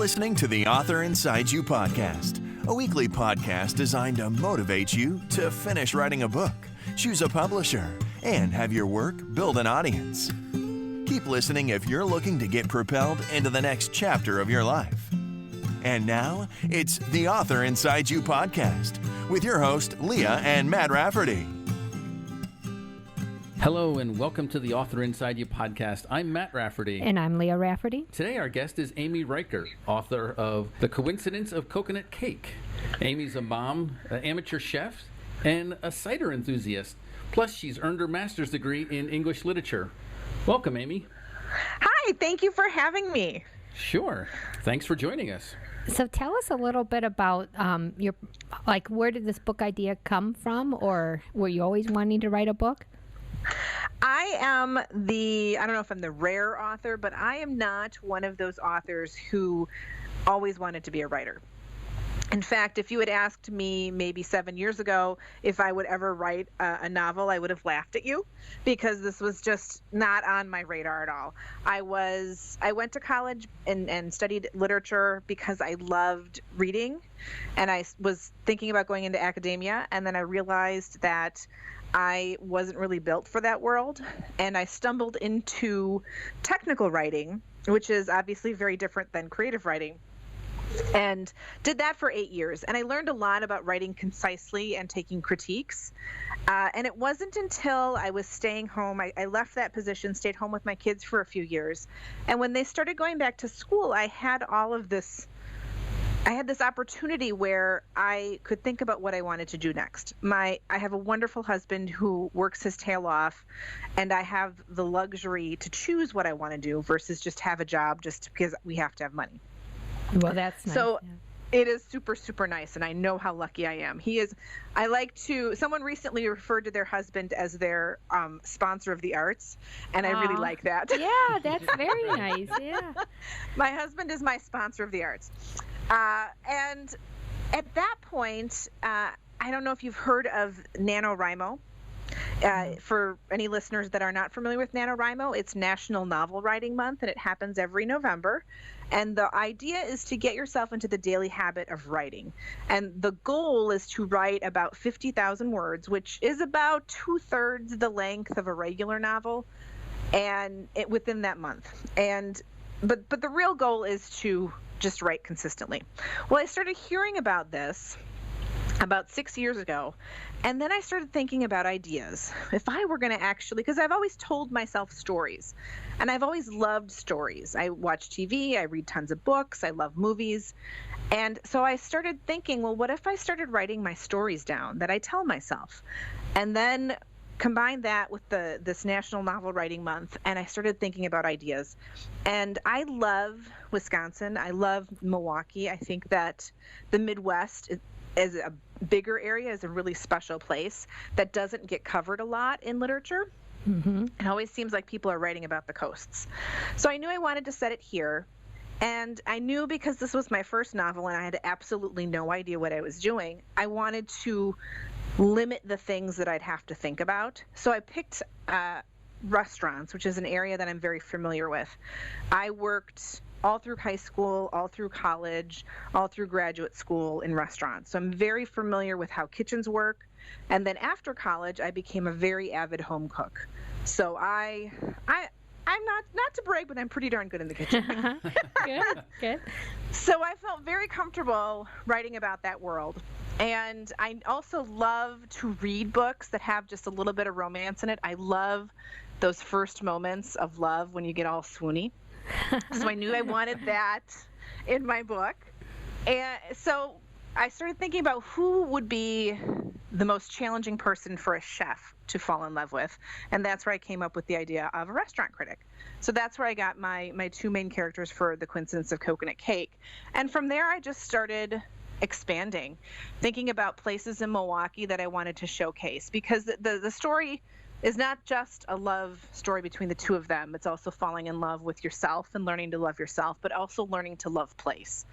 listening to the Author Inside You podcast, a weekly podcast designed to motivate you to finish writing a book, choose a publisher, and have your work build an audience. Keep listening if you're looking to get propelled into the next chapter of your life. And now, it's the Author Inside You podcast with your host, Leah and Matt Rafferty. Hello and welcome to the Author Inside You podcast. I'm Matt Rafferty. And I'm Leah Rafferty. Today our guest is Amy Reichert, author of The Coincidence of Coconut Cake. Amy's a mom, an amateur chef, and a cider enthusiast. Plus, she's earned her master's degree in English literature. Welcome, Amy. Hi, thank you for having me. Sure. Thanks for joining us. So tell us a little bit about where did this book idea come from, or were you always wanting to write a book? I don't know if I'm the rare author, but I am not one of those authors who always wanted to be a writer. In fact, if you had asked me maybe 7 years ago if I would ever write a novel, I would have laughed at you because this was just not on my radar at all. I went to college and studied literature because I loved reading, and I was thinking about going into academia, and then I realized that I wasn't really built for that world, and I stumbled into technical writing, which is obviously very different than creative writing, and did that for 8 years. And I learned a lot about writing concisely and taking critiques. And it wasn't until I was staying home, I left that position, stayed home with my kids for a few years. And when they started going back to school, I had this opportunity where I could think about what I wanted to do next. I have a wonderful husband who works his tail off, and I have the luxury to choose what I want to do versus just have a job just because we have to have money. Well, that's nice. So it is super, super nice, and I know how lucky I am. Someone recently referred to their husband as their sponsor of the arts, and I really like that. Yeah, that's very nice, yeah. My husband is my sponsor of the arts. And at that point, I don't know if you've heard of NaNoWriMo. For any listeners that are not familiar with NaNoWriMo, it's National Novel Writing Month, and it happens every November. And the idea is to get yourself into the daily habit of writing. And the goal is to write about 50,000 words, which is about 2/3 the length of a regular novel, and within that month. But the real goal is to just write consistently. Well, I started hearing about this about 6 years ago, and then I started thinking about ideas. If I were going to because I've always told myself stories, and I've always loved stories. I watch TV, I read tons of books, I love movies, and so I started thinking, well, what if I started writing my stories down that I tell myself, and then combine that with this National Novel Writing Month, and I started thinking about ideas. And I love Wisconsin. I love Milwaukee. I think that the Midwest is a bigger area, is a really special place that doesn't get covered a lot in literature. Mm-hmm. It always seems like people are writing about the coasts. So I knew I wanted to set it here. And I knew, because this was my first novel and I had absolutely no idea what I was doing, I wanted to limit the things that I'd have to think about. So I picked restaurants, which is an area that I'm very familiar with. I worked all through high school, all through college, all through graduate school in restaurants. So I'm very familiar with how kitchens work. And then after college, I became a very avid home cook. So I'm not to brag, but I'm pretty darn good in the kitchen. Good. So I felt very comfortable writing about that world. And I also love to read books that have just a little bit of romance in it. I love those first moments of love when you get all swoony. So I knew I wanted that in my book. And so I started thinking about who would be the most challenging person for a chef to fall in love with. And that's where I came up with the idea of a restaurant critic. So that's where I got my two main characters for The Coincidence of Coconut Cake. And from there, I just started expanding, thinking about places in Milwaukee that I wanted to showcase, because the story is not just a love story between the two of them. It's also falling in love with yourself and learning to love yourself, but also learning to love place.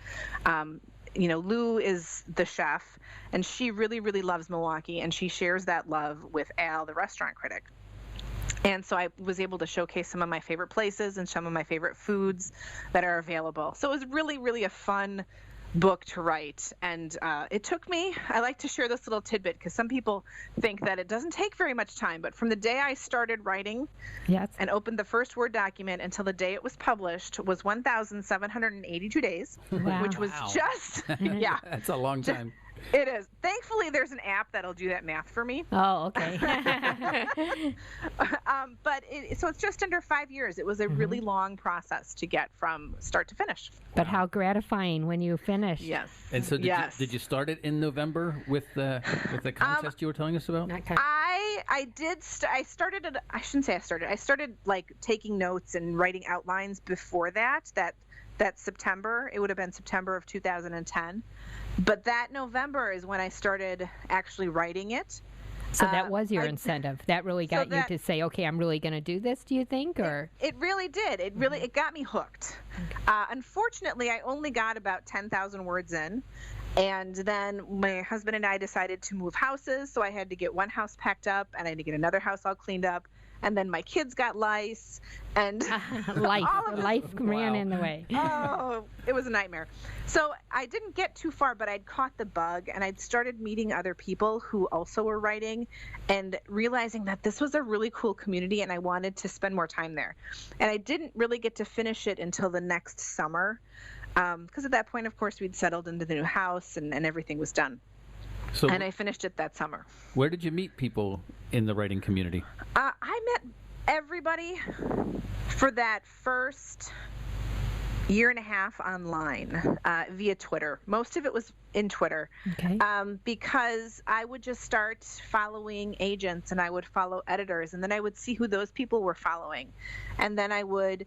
Lou is the chef, and she really, really loves Milwaukee, and she shares that love with Al, the restaurant critic. And so I was able to showcase some of my favorite places and some of my favorite foods that are available. So it was really, really a fun book to write. And it took me, I like to share this little tidbit because some people think that it doesn't take very much time. But from the day I started writing and opened the first Word document until the day it was published was 1,782 days, which was just, That's a long time. It is. Thankfully, there's an app that'll do that math for me. Oh, okay. So it's just under 5 years. It was a really long process to get from start to finish. But how gratifying when you finish. Yes. And so did you start it in November with the contest you were telling us about? I started like taking notes and writing outlines before that September. It would have been September of 2010. But that November is when I started actually writing it. So that was your incentive. That really got you to say, okay, I'm really going to do this, do you think? Or It really did. It got me hooked. Unfortunately, I only got about 10,000 words in. And then my husband and I decided to move houses. So I had to get one house packed up and I had to get another house all cleaned up. And then my kids got lice and life ran in the way. Oh, it was a nightmare. So I didn't get too far, but I'd caught the bug and I'd started meeting other people who also were writing and realizing that this was a really cool community and I wanted to spend more time there. And I didn't really get to finish it until the next summer because at that point, of course, we'd settled into the new house and everything was done. And I finished it that summer. Where did you meet people in the writing community? I met everybody for that first year and a half online via Twitter. Most of it was in Twitter because I would just start following agents and I would follow editors and then I would see who those people were following. And then I would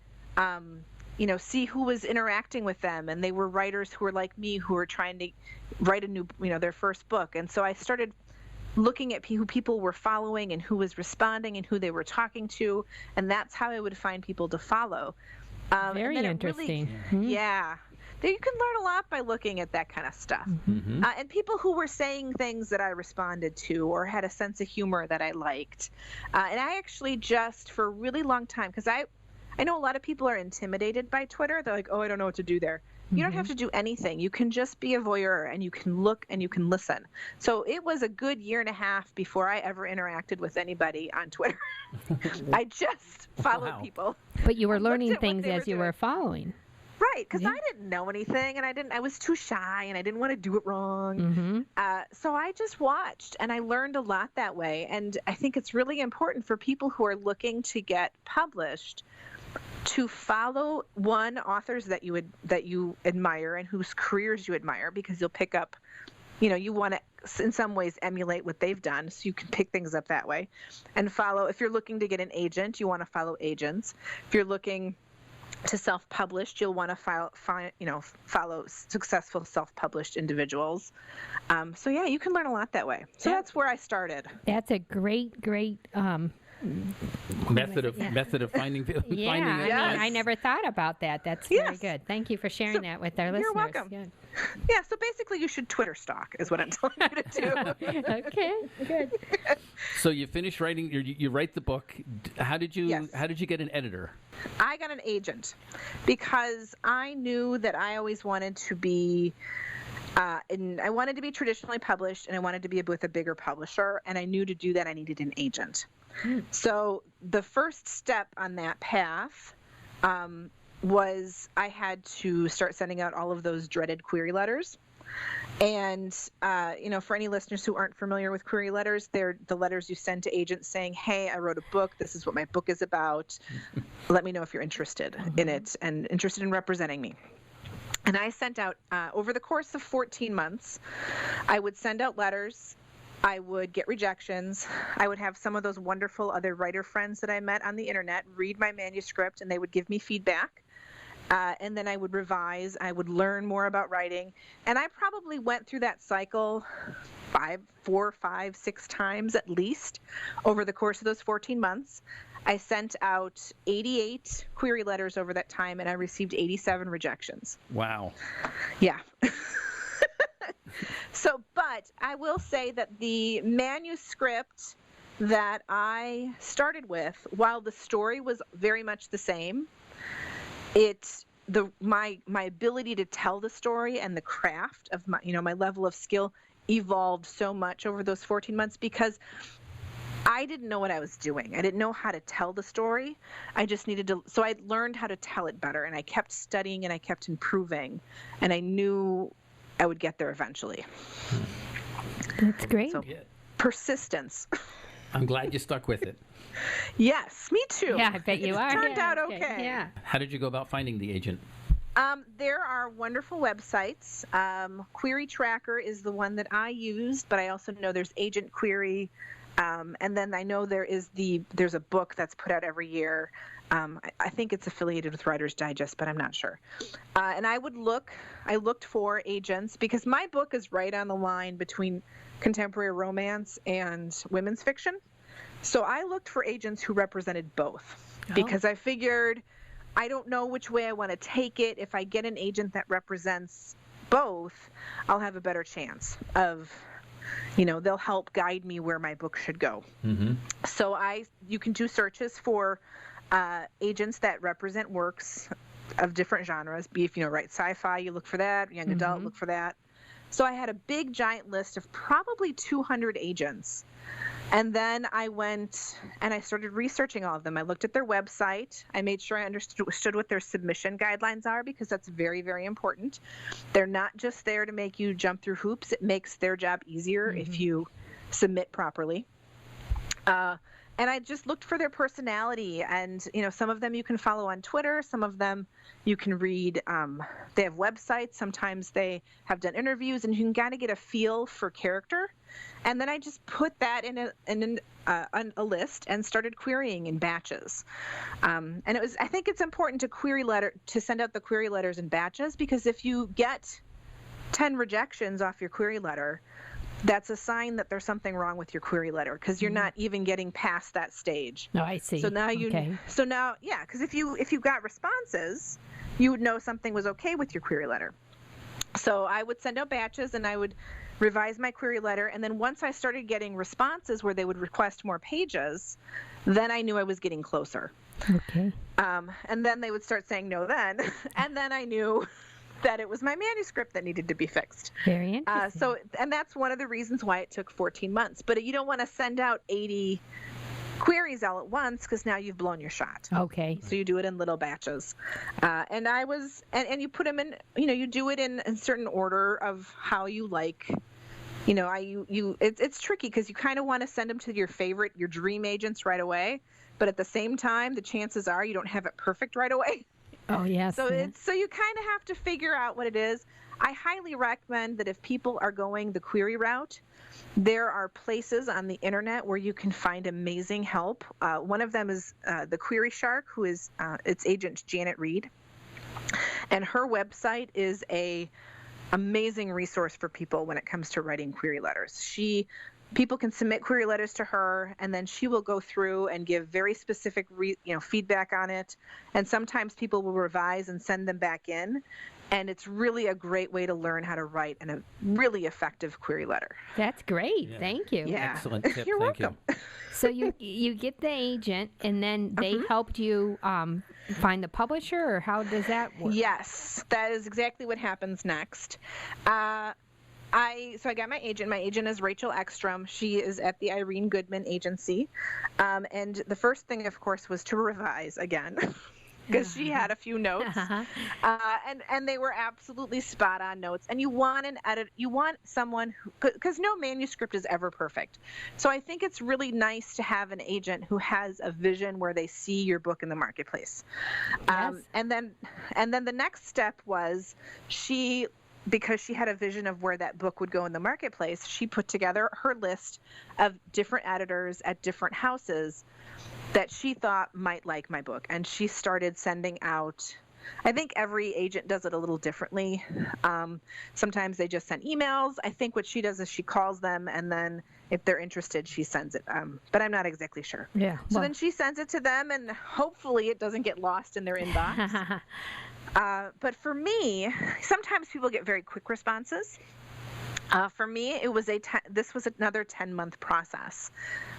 see who was interacting with them, and they were writers who were like me, who were trying to write a new, their first book. And so I started looking at who people were following and who was responding and who they were talking to, and that's how I would find people to follow. Very interesting. Yeah. You can learn a lot by looking at that kind of stuff. And people who were saying things that I responded to or had a sense of humor that I liked. And I actually just, for a really long time, because I know a lot of people are intimidated by Twitter. They're like, oh, I don't know what to do there. You don't have to do anything. You can just be a voyeur and you can look and you can listen. So it was a good year and a half before I ever interacted with anybody on Twitter. I just followed people. But you were learning things as you were following. Right, because I didn't know anything and I was too shy and I didn't want to do it wrong. So I just watched and I learned a lot that way. And I think it's really important for people who are looking to get published to follow authors that you admire and whose careers you admire, because you'll pick up, you want to in some ways emulate what they've done, so you can pick things up that way. And follow, if you're looking to get an agent, you want to follow agents. If you're looking to self-publish, you'll want to follow successful self-published individuals. So yeah, you can learn a lot that way. So that's where I started. That's a great method of finding I never thought about that. That's very good. Thank you for sharing that with our listeners. You're welcome. Yeah, so basically you should Twitter stalk is what I'm telling you to do. Okay, good. So you finish writing, you write the book. How did you get an editor? I got an agent because I knew that I always wanted to be and I wanted to be traditionally published and I wanted to be with a bigger publisher, and I knew to do that I needed an agent. So the first step on that path was I had to start sending out all of those dreaded query letters. And, for any listeners who aren't familiar with query letters, they're the letters you send to agents saying, hey, I wrote a book. This is what my book is about. Let me know if you're interested in it and interested in representing me. And I sent out, over the course of 14 months, I would send out letters. I would get rejections. I would have some of those wonderful other writer friends that I met on the internet read my manuscript, and they would give me feedback. And then I would revise. I would learn more about writing. And I probably went through that cycle 4, 5, 6 times at least over the course of those 14 months. I sent out 88 query letters over that time, and I received 87 rejections. Wow. Yeah. But I will say that the manuscript that I started with, while the story was very much the same, my ability to tell the story and the craft of my level of skill evolved so much over those 14 months because I didn't know what I was doing. I didn't know how to tell the story. I just needed to, so I learned how to tell it better, and I kept studying and I kept improving, and I knew I would get there eventually. That's great. So, persistence. I'm glad you stuck with it. Yes, me too. Yeah, I bet you are. Turned Yeah, out okay. okay. Yeah. How did you go about finding the agent? There are wonderful websites. Query Tracker is the one that I used, but I also know there's Agent Query. And then I know there's a book that's put out every year. I think it's affiliated with Writer's Digest, but I'm not sure. And I looked for agents because my book is right on the line between contemporary romance and women's fiction. So I looked for agents who represented both because I figured I don't know which way I want to take it. If I get an agent that represents both, I'll have a better chance of, they'll help guide me where my book should go. Mm-hmm. So you can do searches for agents that represent works of different genres. If you write sci-fi, you look for that. Young adult, look for that. So I had a big giant list of probably 200 agents. And then I went and I started researching all of them. I looked at their website. I made sure I understood what their submission guidelines are because that's very, very important. They're not just there to make you jump through hoops. It makes their job easier if you submit properly. And I just looked for their personality. And, some of them you can follow on Twitter. Some of them you can read. They have websites. Sometimes they have done interviews, and you can kind of get a feel for character. And then I just put that in a list and started querying in batches. And I think it's important to send out the query letters in batches, because if you get 10 rejections off your query letter, that's a sign that there's something wrong with your query letter, because you're not even getting past that stage. No, I see. So now because if you got responses, you would know something was okay with your query letter. So I would send out batches and I would revise my query letter, and then once I started getting responses where they would request more pages, then I knew I was getting closer. Okay. And then they would start saying no then, and then I knew that it was my manuscript that needed to be fixed. Very interesting. And that's one of the reasons why it took 14 months. But you don't want to send out 80 queries all at once, because now you've blown your shot. Okay. So you do it in little batches. And you put them in, you do it in certain order of how you like. It's tricky because you kind of want to send them to your dream agents right away. But at the same time, the chances are you don't have it perfect right away. Oh, yes. So you kind of have to figure out what it is. I highly recommend that if people are going the query route, there are places on the internet where you can find amazing help. One of them is the Query Shark, who is its agent Janet Reed, and her website is a amazing resource for people when it comes to writing query letters. People can submit query letters to her, and then she will go through and give very specific feedback on it. And sometimes people will revise and send them back in. And it's really a great way to learn how to write a really effective query letter. That's great. Yeah. Thank you. Yeah. Excellent tip. You're Thank welcome. you. So you get the agent, and then they helped you find the publisher, or how does that work? Yes, that is exactly what happens next. I got my agent. My agent is Rachel Ekstrom. She is at the Irene Goodman Agency. And the first thing, of course, was to revise again, because she had a few notes. And they were absolutely spot on notes. And you want someone because no manuscript is ever perfect. So I think it's really nice to have an agent who has a vision where they see your book in the marketplace. Yes. And then the next step was because she had a vision of where that book would go in the marketplace, she put together her list of different editors at different houses that she thought might like my book. And she started sending out, I think every agent does it a little differently. Sometimes they just send emails. I think what she does is she calls them, and then if they're interested, she sends it. But I'm not exactly sure. Yeah. So then she sends it to them, and hopefully it doesn't get lost in their inbox. But for me, sometimes people get very quick responses. For me, this was another 10-month process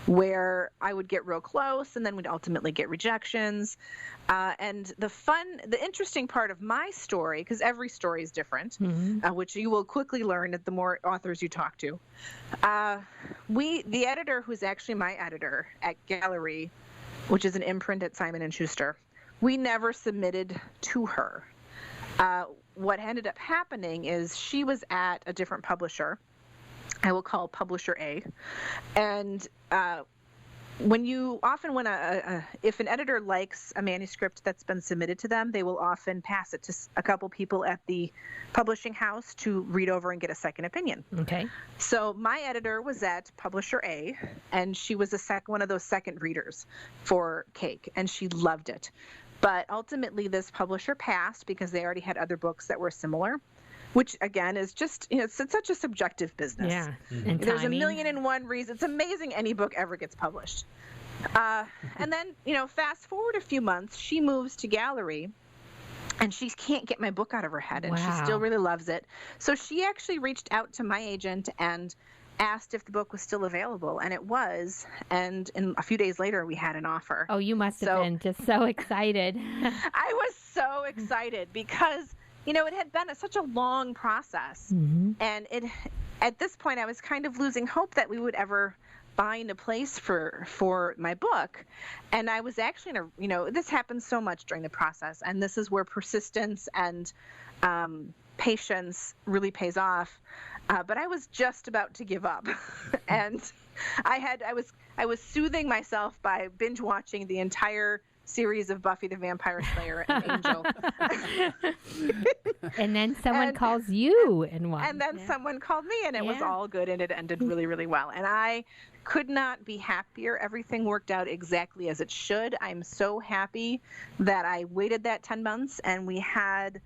where I would get real close and then would ultimately get rejections. And the interesting part of my story, because every story is different, which you will quickly learn the more authors you talk to. The editor, who's actually my editor at Gallery, which is an imprint at Simon & Schuster, we never submitted to her. What ended up happening is she was at a different publisher. I will call publisher A. And if an editor likes a manuscript that's been submitted to them, they will often pass it to a couple people at the publishing house to read over and get a second opinion. Okay. So my editor was at publisher A, and she was one of those second readers for Cake, and she loved it. But ultimately, this publisher passed because they already had other books that were similar, which, again, is just, it's such a subjective business. Yeah. And there's a million and one reasons. It's amazing any book ever gets published. And then, fast forward a few months, she moves to Gallery, and she can't get my book out of her head, and she still really loves it. So she actually reached out to my agent and asked if the book was still available, and it was, and a few days later we had an offer. Oh, you must have been just so excited. I was so excited because it had been such a long process, and at this point I was kind of losing hope that we would ever find a place for my book. And I was actually this happens so much during the process, and this is where persistence and patience really pays off. But I was just about to give up, and I was soothing myself by binge watching the entire series of Buffy the Vampire Slayer and Angel. And then someone calls you and what? And then someone called me, and it was all good, and it ended really, really well. And I could not be happier. Everything worked out exactly as it should. I'm so happy that I waited that 10 months, and we had.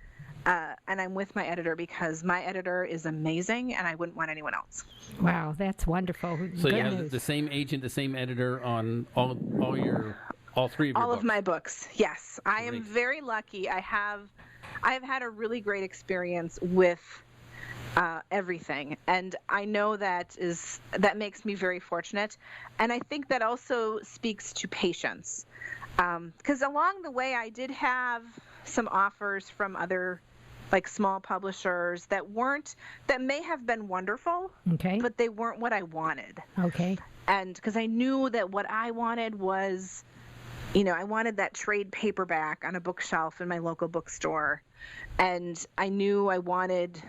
And I'm with my editor because my editor is amazing, and I wouldn't want anyone else. Wow, that's wonderful. So you have the same agent, the same editor on all three of your books? All of my books, yes. I am very lucky. I've had a really great experience with everything, and I know that makes me very fortunate. And I think that also speaks to patience, because along the way I did have some offers from other small publishers that may have been wonderful, but they weren't what I wanted. Okay. And because I knew that what I wanted was, I wanted that trade paperback on a bookshelf in my local bookstore, and I knew I wanted,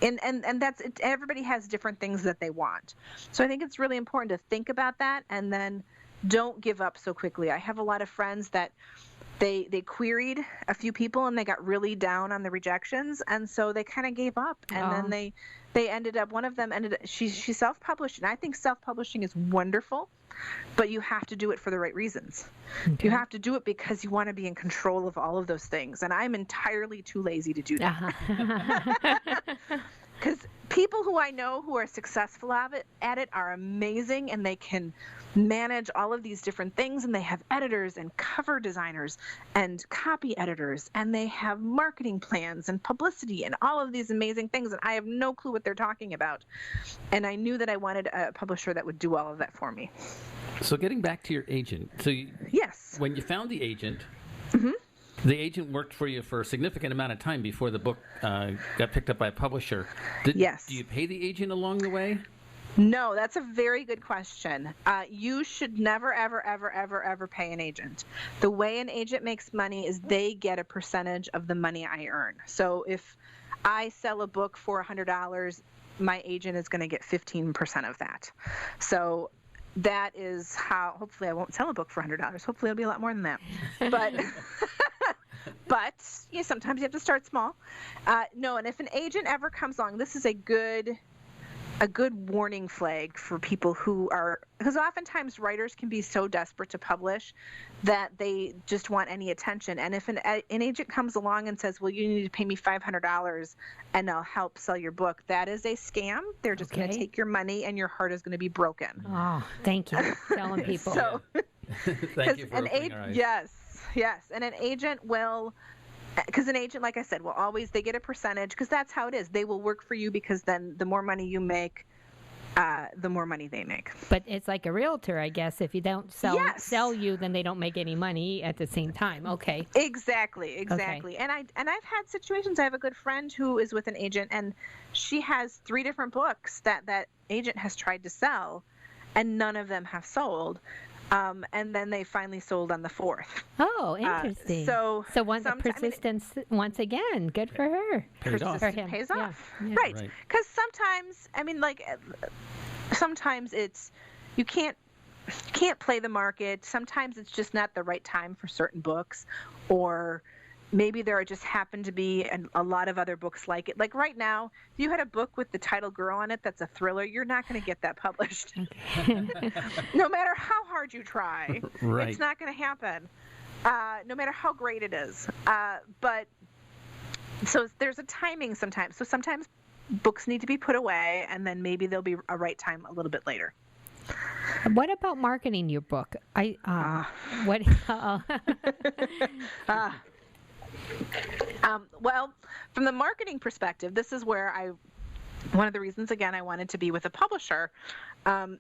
and that's it. Everybody has different things that they want. So I think it's really important to think about that and then don't give up so quickly. I have a lot of friends that they queried a few people and they got really down on the rejections, and so they kind of gave up, and then they ended up, one of them she self-published, and I think self-publishing is wonderful, but you have to do it for the right reasons. You have to do it because you want to be in control of all of those things, and I'm entirely too lazy to do that. Because people who I know who are successful at it are amazing, and they can manage all of these different things, and they have editors and cover designers and copy editors, and they have marketing plans and publicity and all of these amazing things, and I have no clue what they're talking about. And I knew that I wanted a publisher that would do all of that for me. So getting back to your agent, yes, when you found the agent, the agent worked for you for a significant amount of time before the book got picked up by a publisher. Yes. Do you pay the agent along the way? No, that's a very good question. You should never, ever, ever, ever, ever pay an agent. The way an agent makes money is they get a percentage of the money I earn. So if I sell a book for $100, my agent is going to get 15% of that. So that is how, hopefully I won't sell a book for $100. Hopefully it'll be a lot more than that. But sometimes you have to start small. No, and if an agent ever comes along, this is a good warning flag for people who are, because oftentimes writers can be so desperate to publish that they just want any attention. And if an agent comes along and says, well, you need to pay me $500 and I'll help sell your book, that is a scam. They're just going to take your money and your heart is going to be broken. Oh, thank you. Telling people. Thank you for opening our eyes. Yes. And an agent will because an agent, like I said, will always, they get a percentage because that's how it is. They will work for you because then the more money you make, the more money they make. But it's like a realtor, I guess. If you don't Yes. sell you, then they don't make any money at the same time. Okay. Exactly. And I've had situations. I have a good friend who is with an agent, and she has 3 different books that agent has tried to sell, and none of them have sold. And then they finally sold on the 4th. Oh, interesting. So persistence, once again, good for her. Paid off. For him. Pays Yeah. off. Yeah. Right. Because sometimes, sometimes it's, you can't play the market. Sometimes it's just not the right time for certain books, or maybe there just happen to be a lot of other books like it. Like right now, if you had a book with the title Girl on it that's a thriller, you're not going to get that published. No matter how hard you try, Right. It's not going to happen, no matter how great it is. But so there's a timing sometimes. So sometimes books need to be put away, and then maybe there'll be a right time a little bit later. What about marketing your book? What? Well, from the marketing perspective, this is where one of the reasons, again, I wanted to be with a publisher,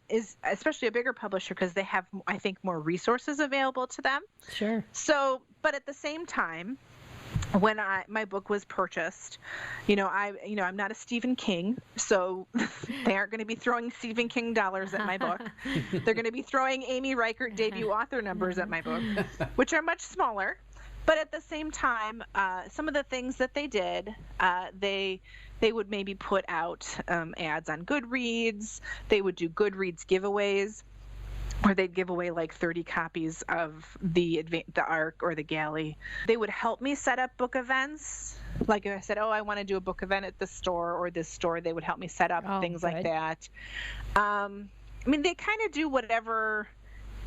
is especially a bigger publisher, because they have, I think, more resources available to them. Sure. So, but at the same time, when my book was purchased, I'm not a Stephen King, so they aren't going to be throwing Stephen King dollars at my book. They're going to be throwing Amy Reichert debut author numbers at my book, which are much smaller. But at the same time, some of the things that they did, they would maybe put out ads on Goodreads. They would do Goodreads giveaways, where they'd give away like 30 copies of the ARC or the Galley. They would help me set up book events. Like if I said, I want to do a book event at this store or this store, they would help me set up things like that. They kind of do whatever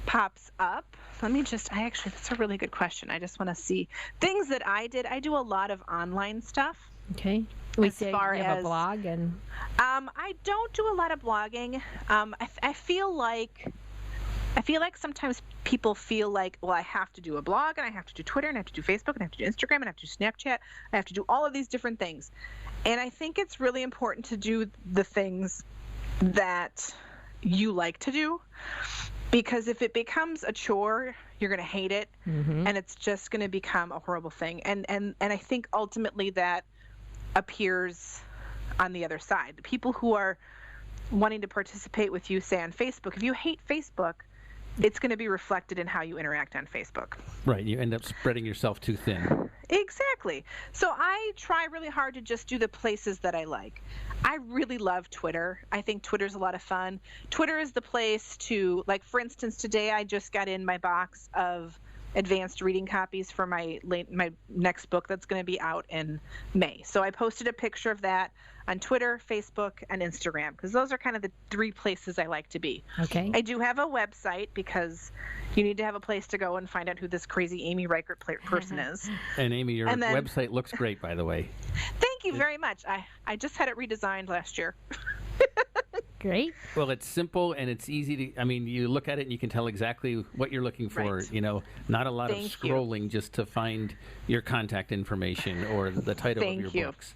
pops up. That's a really good question. I just want to see things that I did. I do a lot of online stuff. Okay. As far you have as a blog and. I don't do a lot of blogging. I feel like sometimes people feel like, well, I have to do a blog, and I have to do Twitter, and I have to do Facebook, and I have to do Instagram, and I have to do Snapchat. I have to do all of these different things. And I think it's really important to do the things that you like to do, because if it becomes a chore, you're going to hate it, and it's just going to become a horrible thing. And I think ultimately that appears on the other side. The people who are wanting to participate with you, say on Facebook, if you hate Facebook, it's going to be reflected in how you interact on Facebook. Right. You end up spreading yourself too thin. Exactly. So I try really hard to just do the places that I like. I really love Twitter. I think Twitter's a lot of fun. Twitter is the place to, like, for instance, today I just got in my box of advanced reading copies for my next book that's going to be out in May. So I posted a picture of that on Twitter, Facebook, and Instagram, because those are kind of the 3 places I like to be. Okay. I do have a website, because you need to have a place to go and find out who this crazy Amy Reichert person is. And Amy, your website looks great, by the way. Thank you very much. I just had it redesigned last year. Great. Well, it's simple and it's easy to, you look at it and you can tell exactly what you're looking for. Right. Not a lot of scrolling just to find your contact information or the title of your books.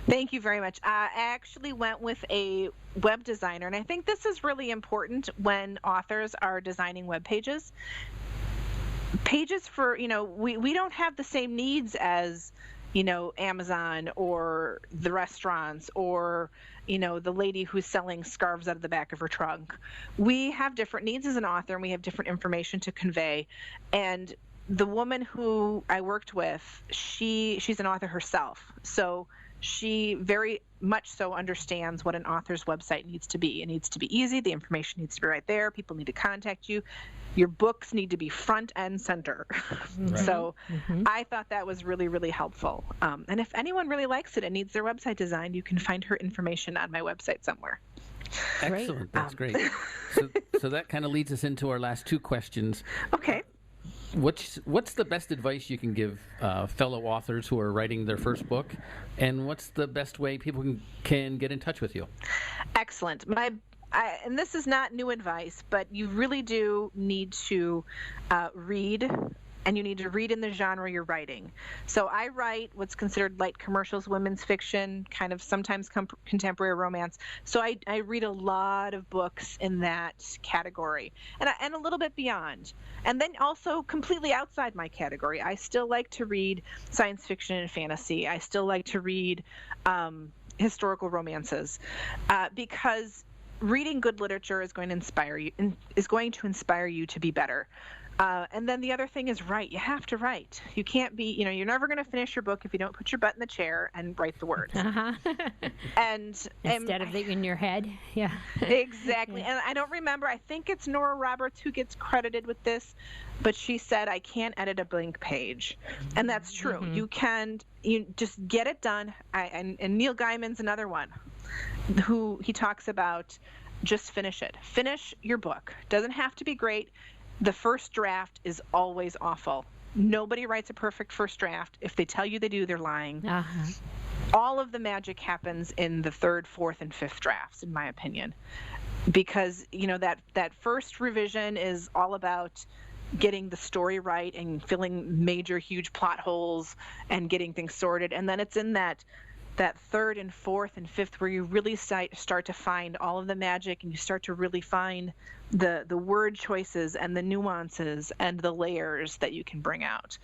Thank you very much. I actually went with a web designer, and I think this is really important when authors are designing web pages. Pages for, we don't have the same needs as, Amazon or the restaurants or, the lady who's selling scarves out of the back of her trunk. We have different needs as an author, and we have different information to convey. And the woman who I worked with, she's an author herself. So she very much so understands what an author's website needs to be. It needs to be easy. The information needs to be right there. People need to contact you. Your books need to be front and center. Right. So I thought that was really, really helpful. And if anyone really likes it and needs their website designed, you can find her information on my website somewhere. Excellent. That's great. So that kind of leads us into our last 2 questions. Okay. What's the best advice you can give fellow authors who are writing their first book, and what's the best way people can get in touch with you? Excellent. And this is not new advice, but you really do need to read and you need to read in the genre you're writing. So I write what's considered light commercials, women's fiction, kind of sometimes contemporary romance. So I read a lot of books in that category, and a little bit beyond. And then also completely outside my category, I still like to read science fiction and fantasy. I still like to read historical romances, because reading good literature is going to inspire you to be better. And then the other thing is write. You have to write. You can't be, you're never going to finish your book if you don't put your butt in the chair and write the words. And instead of it in your head. Yeah. Exactly. Yeah. And I don't remember, I think it's Nora Roberts who gets credited with this, but she said, I can't edit a blank page. And that's true. Mm-hmm. You just get it done. And Neil Gaiman's another one who he talks about, just finish it. Finish your book. Doesn't have to be great. The first draft is always awful. Nobody writes a perfect first draft. If they tell you they do, they're lying. Uh-huh. All of the magic happens in the third, fourth, and fifth drafts, in my opinion, because that first revision is all about getting the story right and filling major, huge plot holes and getting things sorted. And then it's in that third and fourth and fifth where you really start to find all of the magic, and you start to really find the word choices and the nuances and the layers that you can bring out.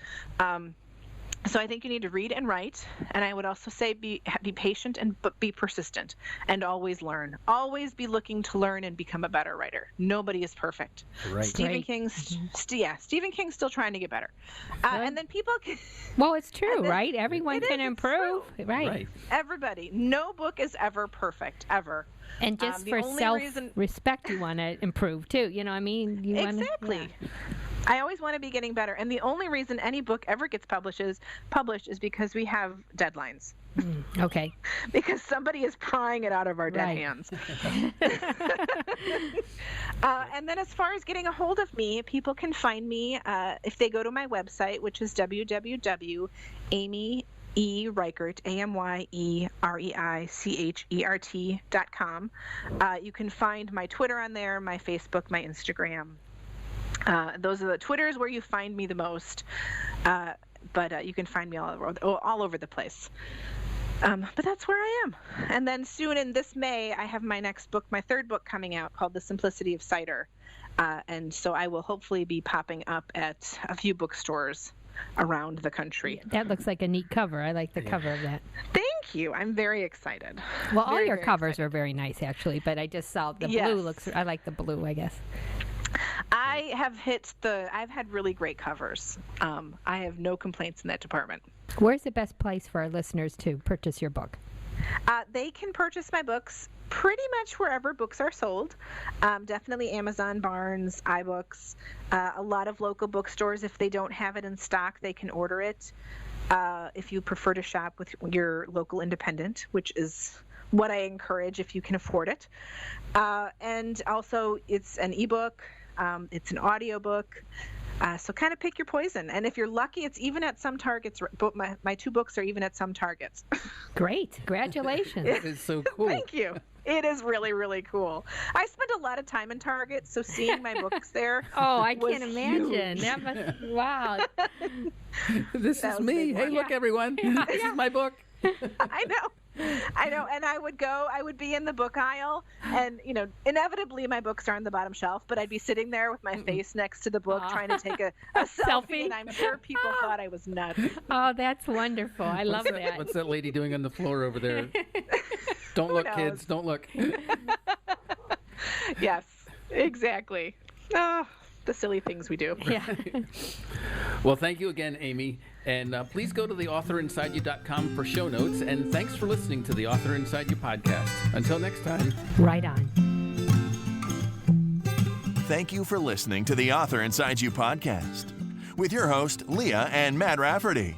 So I think you need to read and write, and I would also say be patient but be persistent, and always learn. Always be looking to learn and become a better writer. Nobody is perfect. Right. Stephen King's still trying to get better. And then people can... Well, it's true, right? Everyone can improve. Right. Everybody. No book is ever perfect, ever. And just for self-respect, you want to improve, too. You know what I mean? Exactly. I always want to be getting better. And the only reason any book ever gets published is because we have deadlines. Okay. Because somebody is prying it out of our dead hands. And then as far as getting a hold of me, people can find me if they go to my website, which is www.amyreichert, AMYEREICHERT.com. You can find my Twitter on there, my Facebook, my Instagram. Those are the Twitters where you find me the most, but you can find me all over the place. But that's where I am. And then soon in this May, I have my third book coming out called The Simplicity of Cider. And so I will hopefully be popping up at a few bookstores around the country. That looks like a neat cover. I like the cover of that. Thank you. I'm very excited. Well, all your covers are very nice, actually, but I just saw the blue I like the blue, I guess. I've had really great covers. I have no complaints in that department. Where's the best place for our listeners to purchase your book? They can purchase my books pretty much wherever books are sold. Definitely Amazon, Barnes, iBooks, a lot of local bookstores. If they don't have it in stock, they can order it. If you prefer to shop with your local independent, which is what I encourage if you can afford it. And also it's an ebook. It's an audiobook. So kind of pick your poison. And if you're lucky, it's even at some Targets. My two books are even at some Targets. Great. Congratulations. That is so cool. Thank you. It is really, really cool. I spent a lot of time in Target, so seeing my books there I can't imagine. That must, wow. This is me. Hey, look, everyone. This is my book. I know. And I would be in the book aisle, and, inevitably my books are on the bottom shelf, but I'd be sitting there with my face next to the book trying to take a selfie, and I'm sure people thought I was nuts. Oh, that's wonderful. I love that. What's that lady doing on the floor over there? Don't look, kids. Don't look. Yes, exactly. Oh, the silly things we do. Yeah. Well, thank you again, Amy. And please go to theauthorinside.you.com for show notes. And thanks for listening to the Author Inside You podcast. Until next time. Right on. Thank you for listening to the Author Inside You podcast with your host, Leah and Matt Rafferty.